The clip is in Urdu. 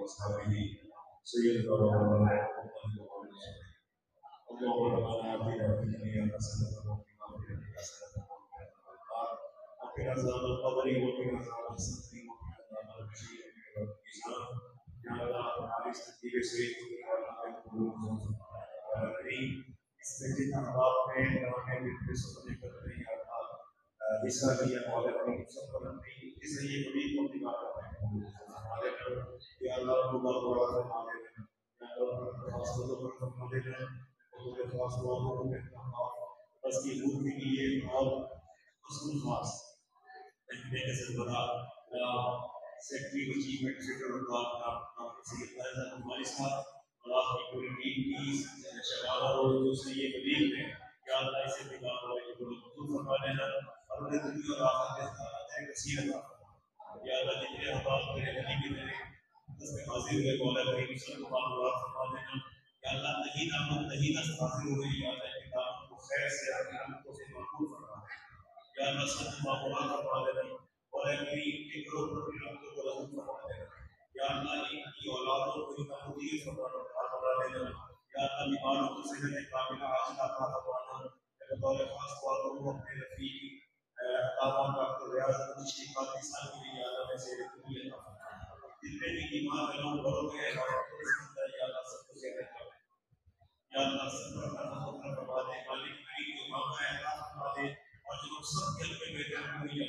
وأصحابه سيدنا ونبينا محمد اللهم ربنا آتنا في الدنيا حسنة وفي الآخرة حسنة وقنا عذاب القبر وقنا عذاب السقر وقنا عذاب الحشر والميزان يا الله ہماری زندگی سے استجب آپ نے ہمیں بالکل سمجھ کر رہی ہے حصہ لیا اور اپنی سب پر اپنی اس لیے بڑی موٹی بات ہے ہمارے یا اللہ کو بڑا فرما دے یا اللہ خاص طور پر فرما دے اور خاص طور پر بس کی روح کے لیے اور خصوص خاص میں سے بڑا سیکٹری اچیومنٹ سیکٹر کا سید فیض ہمارے ساتھ اور آپ کی پوری ٹیم کی شکارہ ہو جو سے یہ قریب ہے یا اللہ اسے نکال ہو خود فرما دینا اور انہیں دنیا اور آخرت کے ساتھ کثیر عطا یا اللہ جتنے احباب تیرے نبی کے تیرے اس میں حاضر ہوئے مولا کریم صلی اللہ علیہ وسلم فرما دینا یا اللہ نہیں نامت نہیں نس حاضر ہوئے یا اللہ کی دعوت کو خیر سے اپنی رحمتوں سے محفوظ فرما دینا یا اللہ سب معمولات فرما دینا مولا کریم کے گروہ پر اپنی رحمتوں کو رحم فرما دینا یا اللہ ان کی اولادوں کو ان کا مدیر فرما دینا یا اللہ بیماروں کو صحت کاملہ عاجلہ عطا فرمانا یا بطور خاص باتوں کو اپنے رفیق اقامات ڈاکٹر ریاض تشریفات انسان کے لیے اللہ میں سے رکھنی ہے جتنے بھی ایمان میں لوگ بڑھو گئے اور یا اللہ سب کو صحت کر یا اللہ سب پر فرما دے مالک کریم کو مانگا ہے عطا فرما دے اور جو لوگ سب کے میں بیٹھے ہوئے